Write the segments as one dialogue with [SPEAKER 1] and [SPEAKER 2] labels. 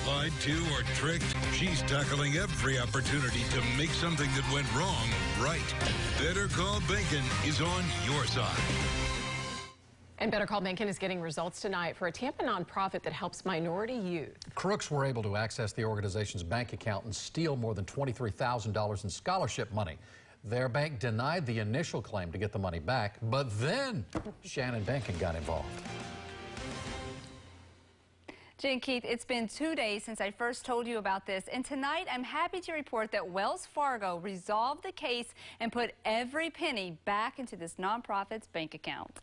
[SPEAKER 1] Lied to, or tricked, she's tackling every opportunity to make something that went wrong right. Better Call Bacon is on your side.
[SPEAKER 2] And Better Call Bacon is getting results tonight for a Tampa nonprofit that helps minority youth.
[SPEAKER 3] Crooks were able to access the organization's bank account and steal more than $23,000 in scholarship money. Their bank denied the initial claim to get the money back, but then Shannon Benkin got involved.
[SPEAKER 4] Jen, Keith, it's been 2 days since I first told you about this, and tonight I'm happy to report that Wells Fargo resolved the case and put every penny back into this nonprofit's bank account.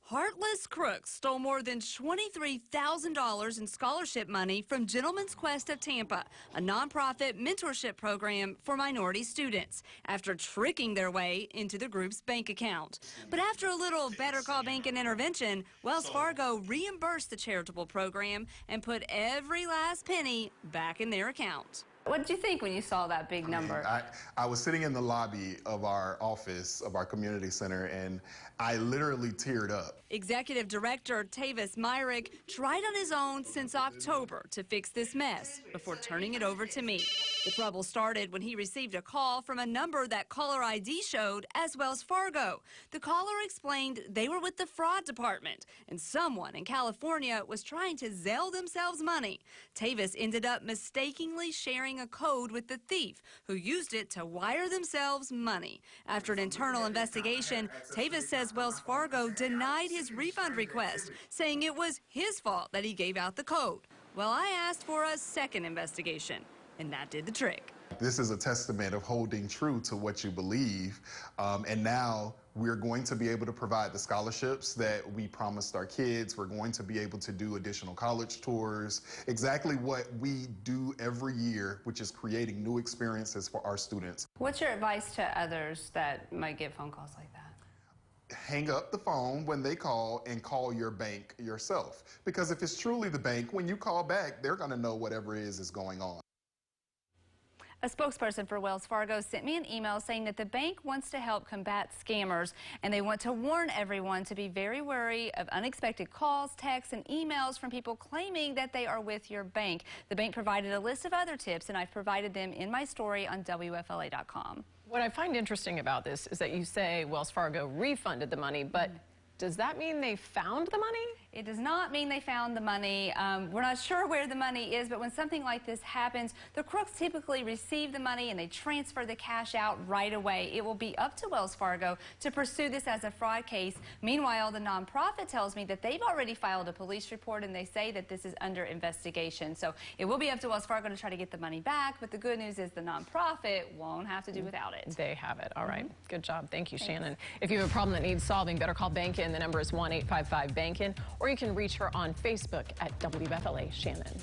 [SPEAKER 4] Heartless crooks stole more than $23,000 in scholarship money from Gentleman's Quest of Tampa, a nonprofit mentorship program for minority students, after tricking their way into the group's bank account. But after a little Better Call Bacon intervention, Wells Fargo reimbursed the charitable program and put every last penny back in their account. What did you think when you saw that big number?
[SPEAKER 5] I was sitting in the lobby of our office, of our community center, and I literally teared up. Executive Director Tavis Myrick tried on his own since October to fix this mess before turning it over to me. The trouble started when he received a call from a number that caller ID showed as Wells Fargo. The caller explained they were with the fraud department and someone in California was trying to Zelle themselves money. Tavis ended up mistakenly sharing a code with the thief, who used it to wire themselves money. After an internal investigation, Tavis says Wells Fargo denied his refund request, saying it was his fault that he gave out the code. Well, I asked for a second investigation, and that did the trick. This is a testament of holding true to what you believe, and now we're going to be able to provide the scholarships that we promised our kids. We're going to be able to do additional college tours, exactly what we do every year, which is creating new experiences for our students.
[SPEAKER 4] What's your advice to others that might get phone calls like that?
[SPEAKER 5] Hang up the phone when they call and call your bank yourself. Because if it's truly the bank, when you call back, they're going to know whatever is going on.
[SPEAKER 4] A spokesperson for Wells Fargo sent me an email saying that the bank wants to help combat scammers, and they want to warn everyone to be very wary of unexpected calls, texts, and emails from people claiming that they are with your bank. The bank provided a list of other tips, and I've provided them in my story on WFLA.com.
[SPEAKER 2] What I find interesting about this is that you say Wells Fargo refunded the money, but does that mean they found the money?
[SPEAKER 4] It does not mean they found the money. We're not sure where the money is, but when something like this happens, the crooks typically receive the money and they transfer the cash out right away. It will be up to Wells Fargo to pursue this as a fraud case. Meanwhile, the nonprofit tells me that they've already filed a police report and they say that this is under investigation. So it will be up to Wells Fargo to try to get the money back, but the good news is the nonprofit won't have to do without it.
[SPEAKER 2] They have it. All right. Good job. Thank you, Shannon. If you have a problem that needs solving, better call Bacon. The number is 1-855-BANKIN, or you can reach her on Facebook at WFLA Shannon.